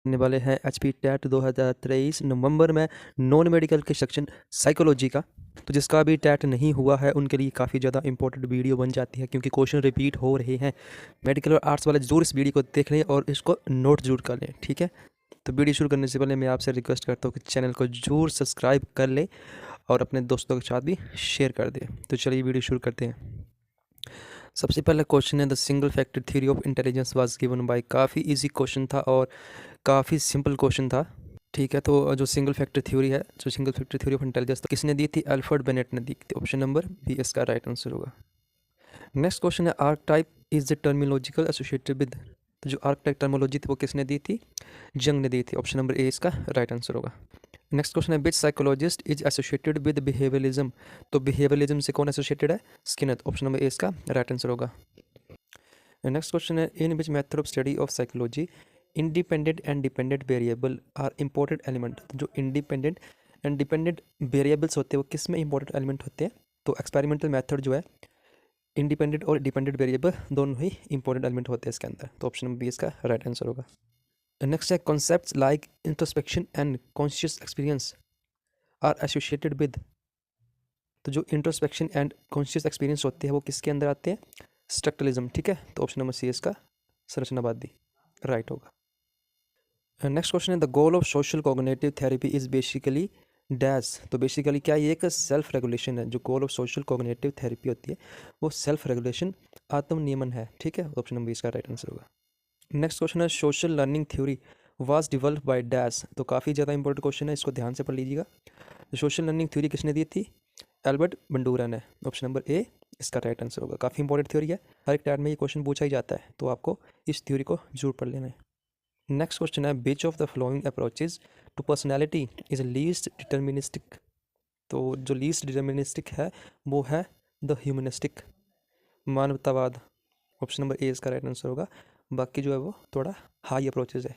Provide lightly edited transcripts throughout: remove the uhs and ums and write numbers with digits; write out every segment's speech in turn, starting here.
करने वाले हैं एचपी टेट 2023 नवंबर में नॉन मेडिकल के सेक्शन साइकोलॉजी का। तो जिसका भी टेट नहीं हुआ है उनके लिए काफ़ी ज़्यादा इंपॉर्टेंट वीडियो बन जाती है, क्योंकि क्वेश्चन रिपीट हो रहे हैं। मेडिकल और आर्ट्स वाले ज़रूर इस वीडियो को देख लें और इसको नोट जरूर कर लें, ठीक है। तो वीडियो शुरू करने से पहले मैं आपसे रिक्वेस्ट करता हूँ कि चैनल को जरूर सब्सक्राइब कर लें और अपने दोस्तों के साथ भी शेयर कर दें। तो चलिए वीडियो शुरू करते हैं। सबसे पहला क्वेश्चन है, the single factor theory of intelligence was given by. काफ़ी इजी क्वेश्चन था और काफ़ी सिंपल क्वेश्चन था, ठीक है। तो जो सिंगल फैक्टर थ्योरी है, जो single factor theory of intelligence, तो किसने दी थी? अल्फ्रेड बेनेट ने दी थी। ऑप्शन नंबर बी इसका राइट आंसर होगा। नेक्स्ट क्वेश्चन है, archetype is the terminological associated with. तो जो आर्कटाइप टर्मिनोलॉजी थी वो किसने दी थी? जंग ने दी थी। ऑप्शन नंबर ए इसका राइट आंसर होगा। नेक्स्ट क्वेश्चन है, which psychologist is associated with behaviourism. तो बिहेवियरलिज्म से कौन एसोसिएटेड है? स्किनर। ऑप्शन नंबर ए इसका राइट आंसर होगा। नेक्स्ट क्वेश्चन है, in which method of study of psychology independent and dependent variable are important element. जो independent and dependent variables होते हैं वो किस में इंपॉर्टेंट एलिमेंट होते हैं? तो एक्सपेरिमेंटल मेथड जो है, इंडिपेंडेंट और डिपेंडेंट वेरिएबल दोनों ही इंपॉर्टेंट एलिमेंट होते हैं इसके अंदर। तो ऑप्शन नंबर बी इसका राइट आंसर होगा। नेक्स्ट है, concepts like introspection and conscious experience are associated with. तो जो इंट्रोस्पेक्शन एंड कॉन्शियस एक्सपीरियंस होते हैं वो किसके अंदर आते हैं? स्ट्रक्चरलिज्म, ठीक है। तो ऑप्शन नंबर सी इसका संरचनावादी राइट होगा। नेक्स्ट क्वेश्चन है, the goal of social cognitive therapy is basically dash. तो बेसिकली क्या ये एक सेल्फ रेगुलेशन है? जो goal of social cognitive therapy होती है वो सेल्फ रेगुलेशन, आत्म नियमन है, ठीक है। ऑप्शन नंबर इसका राइट आंसर होगा। नेक्स्ट क्वेश्चन है, social learning theory was developed by dash. तो काफ़ी ज़्यादा इंपॉर्टेंट क्वेश्चन है, इसको ध्यान से पढ़ लीजिएगा। सोशल लर्निंग थ्योरी किसने दी थी? एल्बर्ट बंडूरा ने। ऑप्शन नंबर ए इसका राइट आंसर होगा। काफ़ी इंपॉर्टेंट थ्योरी है, हर एक टाइम में ये क्वेश्चन पूछा ही जाता है, तो आपको इस थ्योरी को जरूर पढ़ लेना है। नेक्स्ट क्वेश्चन है, which of the following approaches to personality is least deterministic. तो जो लीस्ट डिटर्मिनिस्टिक है वो है द ह्यूमनिस्टिक, मानवतावाद। ऑप्शन नंबर ए इसका राइट आंसर होगा। बाकी जो है वो थोड़ा हाई अप्रोचेज है,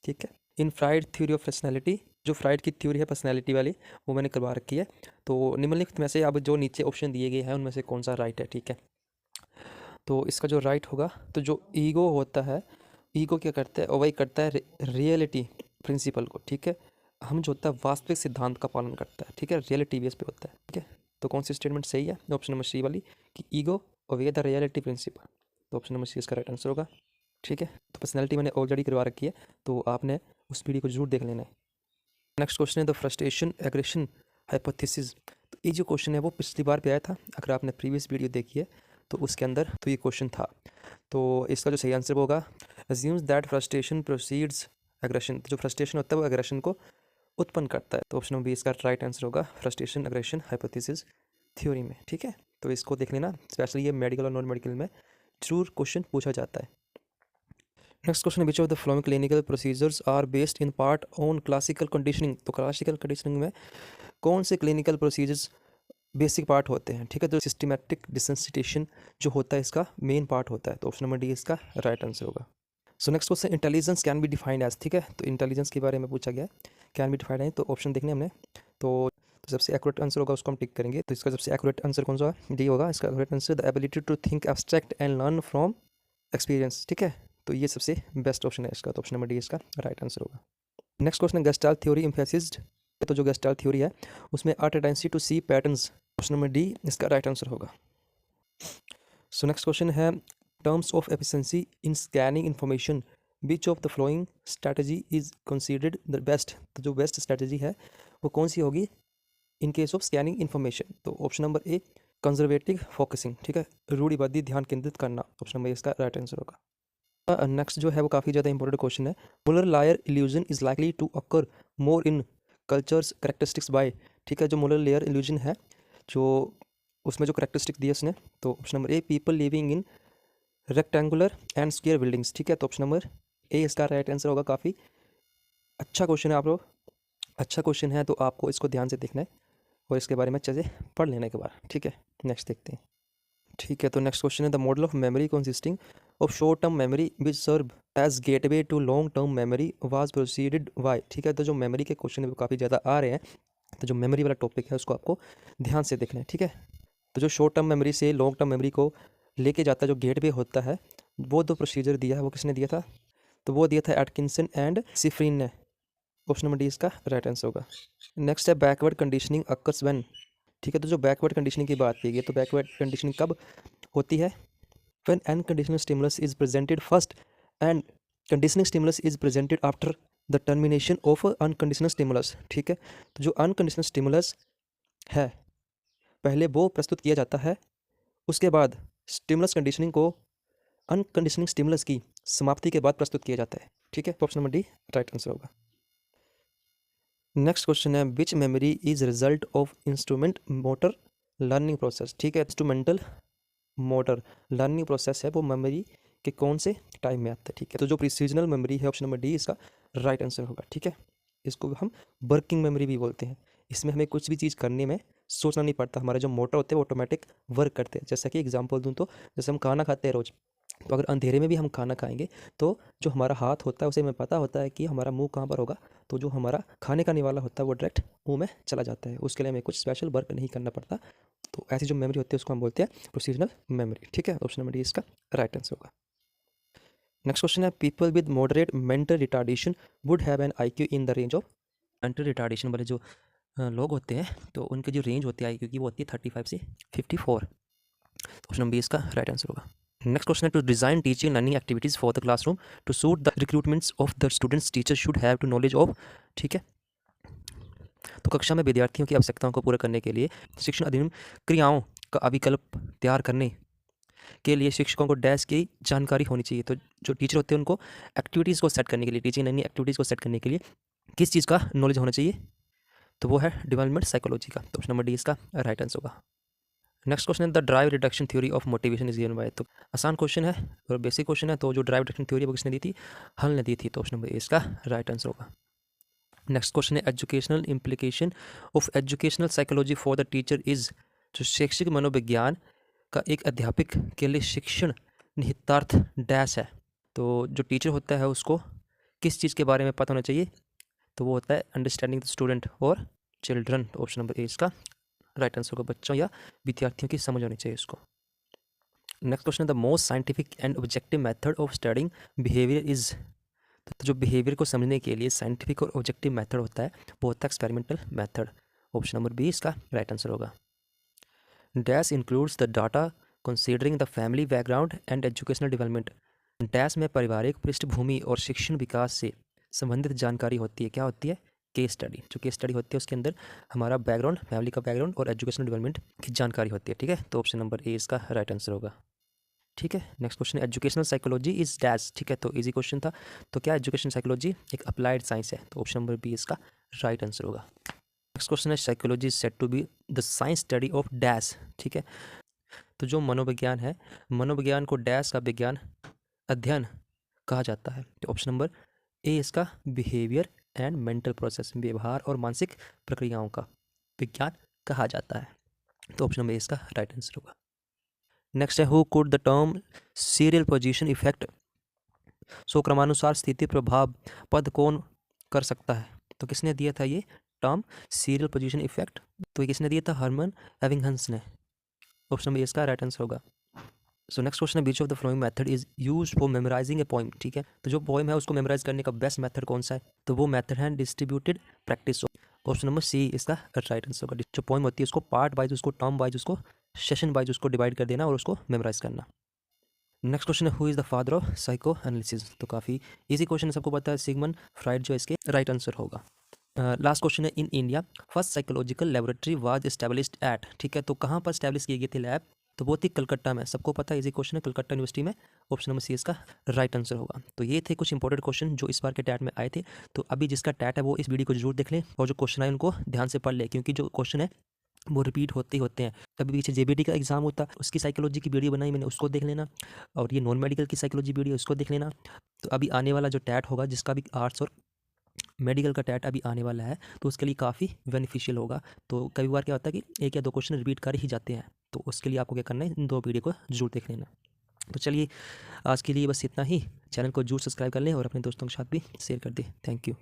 ठीक है। इन फ्राइड थ्योरी ऑफ पर्सनैलिटी, जो फ्राइड की थ्योरी है पर्सनैलिटी वाली वो मैंने करवा रखी है। तो निम्नलिखित में से अब जो नीचे ऑप्शन दिए गए हैं उनमें से कौन सा राइट है, ठीक है। तो इसका जो राइट होगा, तो जो ईगो होता है, ईगो क्या करता है? और वही करता है रियलिटी प्रिंसिपल को, ठीक है। हम जो होता है वास्तविक सिद्धांत का पालन करता है, ठीक है, रियलिटी बेस पे होता है, ठीक है। तो कौन सी स्टेटमेंट सही है? ऑप्शन नंबर सी वाली कि ईगो और वे द रियलिटी प्रिंसिपल। तो ऑप्शन नंबर सी इसका राइट आंसर होगा, ठीक है। तो पर्सनैलिटी मैंने ऑलरेडी करवा रखी है, तो आपने उस वीडियो को जरूर देख लेना है। नेक्स्ट क्वेश्चन है, द फ्रस्ट्रेशन एग्रेशन हाइपोथेसिस। तो ये जो क्वेश्चन है वो पिछली बार पे आया था, अगर आपने प्रीवियस वीडियो देखी है तो उसके अंदर तो ये क्वेश्चन था। तो इसका जो सही आंसर होगा, assumes that frustration proceeds aggression. तो जो फ्रस्ट्रेशन होता है वो एग्रेशन को उत्पन्न करता है। तो ऑप्शन नंबर बी इसका राइट आंसर होगा, फ्रस्ट्रेशन एग्रेशन हाइपोथेसिस थ्योरी में, ठीक है। तो इसको देख लेना, स्पेशली ये मेडिकल और नॉन मेडिकल में जरूर क्वेश्चन पूछा जाता है। नेक्स्ट क्वेश्चन है, which of the following clinical procedures are based in part on classical conditioning. तो क्लासिकल कंडीशनिंग में कौन से क्लिनिकल प्रोसीजर्स बेसिक पार्ट होते हैं, ठीक है। तो सिस्टमैटिक डिसेंसिटेशन जो होता है इसका मेन पार्ट होता है। तो ऑप्शन नंबर डी इसका राइट आंसर होगा। So next question, intelligence can be defined as, ठीक है। तो इंटेलिजेंस के बारे में पूछा गया है, कैन बी डिफाइंड है। तो ऑप्शन देखने हमने, तो सबसे एक्यूरेट आंसर होगा उसको हम टिक करेंगे। तो इसका सबसे एक्यूरेट आंसर कौन सा होगा? डी होगा इसका accurate answer, the ability to think abstract and learn from experience, ठीक है। तो ये सबसे बेस्ट ऑप्शन है इसका, तो ऑप्शन नंबर डी इसका राइट आंसर होगा। Next question, gestalt theory emphasised. तो जो गेस्टाल्ट थ्योरी है उसमें are tendency to see patterns. Option number D इसका राइट आंसर होगा। सो नेक्स्ट क्वेश्चन है, terms of efficiency in scanning information which of the following strategy is considered the best. तो जो best strategy है वो कौन सी होगी in case of scanning information? तो ऑप्शन नंबर ए कंजर्वेटिव फोकसिंग, ठीक है, रूढ़िवादी ध्यान केंद्रित करना। ऑप्शन नंबर इसका राइट आंसर होगा। नेक्स्ट जो है वो काफ़ी ज़्यादा इंपॉर्टेंट क्वेश्चन है, Muller Lyer illusion is likely to occur more in cultures characteristics by, ठीक है। जो मुलर लेयर इल्यूजन है, जो उसमें जो करेक्टरिस्टिक दिया उसने, तो option number A people living in rectangular and square buildings, ठीक है। तो ऑप्शन नंबर ए इसका राइट आंसर होगा। काफ़ी अच्छा क्वेश्चन है, आप लोग अच्छा क्वेश्चन है तो आपको इसको ध्यान से देखना है और इसके बारे में अच्छे से पढ़ लेने के बाद, ठीक है। नेक्स्ट देखते हैं, ठीक है। तो नेक्स्ट क्वेश्चन है, the model of memory consisting of short term memory which serve as gateway to long term memory was proceeded by, ठीक है। तो जो मेमोरी के क्वेश्चन है वो काफ़ी ज़्यादा आ रहे हैं, तो जो मेमोरी वाला टॉपिक है उसको आपको ध्यान से देखना है, ठीक है। तो जो शॉर्ट टर्म मेमोरी से लॉन्ग टर्म मेमोरी को लेके जाता है, जो गेटवे होता है, वो दो प्रोसीजर दिया है वो किसने दिया था? तो वो दिया था एटकिंसन एंड सिफ्रिन ने। ऑप्शन नंबर डी इसका राइट आंसर होगा। नेक्स्ट है बैकवर्ड कंडीशनिंग अकर्स व्हेन। ठीक है, तो जो बैकवर्ड कंडीशनिंग की बात की गई, तो बैकवर्ड कंडीशनिंग कब होती है? When unconditional stimulus is presented first and conditioning stimulus is presented after the termination of unconditional stimulus. ठीक है, तो जो अनकंडीशनल स्टिमुलस है पहले वो प्रस्तुत किया जाता है, उसके बाद स्टिमुलस कंडीशनिंग को अनकंडीशनिंग स्टिमुलस की समाप्ति के बाद प्रस्तुत किया जाता है। ठीक है, तो option number D right answer होगा। नेक्स्ट क्वेश्चन है which memory is result of instrument motor learning process. ठीक है, इंस्ट्रूमेंटल मोटर लर्निंग प्रोसेस है वो मेमोरी के कौन से टाइम में आता है? ठीक है, तो जो प्रिसीजनल मेमोरी है ऑप्शन नंबर डी इसका राइट आंसर होगा। ठीक है, इसको हम वर्किंग मेमोरी भी बोलते हैं। इसमें हमें कुछ भी चीज़ करने में सोचना नहीं पड़ता, हमारे जो मोटर होते हैं वो ऑटोमेटिक वर्क करते हैं। जैसा कि एग्जांपल दूं तो जैसे हम खाना खाते हैं रोज़, तो अगर अंधेरे में भी हम खाना खाएंगे तो जो हमारा हाथ होता है उसे हमें पता होता है कि हमारा मुंह कहाँ पर होगा, तो जो हमारा खाने का निवाला होता है वो डायरेक्ट मुंह में चला जाता है, उसके लिए हमें कुछ स्पेशल वर्क नहीं करना पड़ता। तो ऐसी जो मेमोरी होती है उसको हम बोलते हैं प्रोसीजनल मेमोरी। ठीक है, ऑप्शन नंबर डी इसका राइट आंसर होगा। नेक्स्ट क्वेश्चन है people with moderate mental retardation would have an IQ in the range of. Mental retardation वाले जो लोग होते हैं तो उनकी जो रेंज होती है IQ की वो होती है 35 से 54। ऑप्शन नंबर बी इसका राइट आंसर होगा। नेक्स्ट क्वेश्चन है to design teaching learning activities for the classroom to suit the recruitments of the students teacher should have to knowledge of. ठीक है, तो कक्षा में विद्यार्थियों की आवश्यकताओं को पूरा करने के लिए शिक्षण अधिनियम क्रियाओं का अभिकल्प तैयार करने के लिए शिक्षकों को डैश की जानकारी होनी चाहिए। तो जो टीचर होते हैं उनको एक्टिविटीज़ को सेट करने के लिए, टीचिंग लर्निंग एक्टिविटीज़ को सेट करने के लिए किस चीज़ का नॉलेज होना चाहिए? तो वो है डेवलपमेंट साइकोलॉजी का। तो ऑप्शन नंबर डी इसका राइट आंसर होगा। नेक्स्ट क्वेश्चन है the drive reduction theory of motivation is given by. तो आसान क्वेश्चन है और बेसिक क्वेश्चन है, तो जो ड्राइव रिडक्शन थ्योरी वो किसने दी थी? हल ने दी थी। तो ऑप्शन नंबर ए इसका राइट आंसर होगा। नेक्स्ट क्वेश्चन है educational implication of educational psychology for the teacher is. जो शैक्षिक मनोविज्ञान का एक अध्यापक के लिए शिक्षण निहितार्थ डैश है। तो जो टीचर होता है उसको किस चीज़ के बारे में पता होना चाहिए? तो वो होता है अंडरस्टैंडिंग द स्टूडेंट और चिल्ड्रन। तो ऑप्शन नंबर ए इसका राइट आंसर होगा, बच्चों या विद्यार्थियों की समझ होनी चाहिए इसको। नेक्स्ट क्वेश्चन है the most scientific and objective method of studying behaviour is. तो जो बिहेवियर को समझने के लिए साइंटिफिक और ऑब्जेक्टिव मेथड होता है वो होता है experimental method. Option number B इसका राइट आंसर होगा। Dash includes the data considering the family background and educational development. Dash में पारिवारिक पृष्ठभूमि और शिक्षण विकास से संबंधित जानकारी होती है। क्या होती है? Case study. जो केस स्टडी होती है उसके अंदर हमारा बैकग्राउंड, फैमिली का बैकग्राउंड और एजुकेशनल डेवलपमेंट की जानकारी होती है। ठीक है, तो ऑप्शन नंबर ए इसका राइट आंसर होगा। ठीक है, नेक्स्ट क्वेश्चन है एजुकेशनल साइकोलॉजी इज डैश। ठीक है, तो इजी क्वेश्चन था। तो क्या एजुकेशन साइकोलॉजी एक अप्लाइड साइंस है? तो ऑप्शन नंबर बी इसका राइट आंसर होगा। नेक्स्ट क्वेश्चन है psychology is said to be the science study of dash. ठीक है, तो जो मनोविज्ञान है, मनोविज्ञान को डैश का विज्ञान अध्ययन कहा जाता है। तो ऑप्शन नंबर ए इसका बिहेवियर एंड मेंटल प्रोसेस, व्यवहार और मानसिक प्रक्रियाओं का विज्ञान कहा जाता है। तो ऑप्शन नंबर ए इसका राइट आंसर होगा। नेक्स्ट है who coined the term serial position effect. So क्रमानुसार स्थिति प्रभाव पद कौन कर सकता है? तो किसने दिया था ये टर्म सीरियल पोजीशन इफेक्ट? तो ये किसने दिया था? हर्मन एबिंगहस ने। ऑप्शन नंबर ए इसका राइट आंसर होगा। सो नेक्स्ट क्वेश्चन है which of the following method is use for memorising a poem. ठीक है, तो जो पोइम है उसको मेमोराइज करने का बेस्ट मेथड कौन सा है? तो वो मेथड है distributed practice. Option number C इसका राइट आंसर होगा। जो पोइम होती है उसको पार्ट वाइज, उसको टर्म वाइज, उसको सेशन वाइज उसको डिवाइड कर देना और उसको मेमोराइज करना। नेक्स्ट क्वेश्चन है who is the father of psycho analysis. तो काफ़ी इजी क्वेश्चन है, सबको पता है सिगमंड फ्राइड जो इसके राइट आंसर होगा। लास्ट क्वेश्चन है in India first psychological laboratory was established at. ठीक है, तो कहाँ पर एस्टेब्लिश की गई थी लैब? तो वो थी कलकत्ता में। सबको पता है इजी क्वेश्चन है, कलकत्ता यूनिवर्सिटी में। ऑप्शन नंबर सी इसका राइट आंसर होगा। तो ये थे कुछ इंपॉर्टेंट क्वेश्चन जो इस बार के टैट में आए थे। तो अभी जिसका टैट है वो इस वीडियो को जरूर देख लें और जो क्वेश्चन आए उनको ध्यान से पढ़ ले, क्योंकि जो क्वेश्चन है वो रिपीट होते ही होते हैं। कभी पीछे JBT का एग्जाम होता है, उसकी साइकोलॉजी की वीडियो बनाई मैंने, उसको देख लेना। और ये नॉन मेडिकल की साइकोलॉजी वीडियो, उसको देख लेना। तो अभी आने वाला जो टैट होगा, जिसका भी आर्ट्स और मेडिकल का टैट अभी आने वाला है, तो उसके लिए काफ़ी बेनिफिशियल होगा। तो कई बार क्या होता है कि एक या दो क्वेश्चन रिपीट कर ही जाते हैं, तो उसके लिए आपको क्या करना है, इन दो वीडियो को जरूर देख लेना। तो चलिए आज के लिए बस इतना ही। चैनल को जरूर सब्सक्राइब कर लें और अपने दोस्तों के साथ भी शेयर कर दें। Thank you.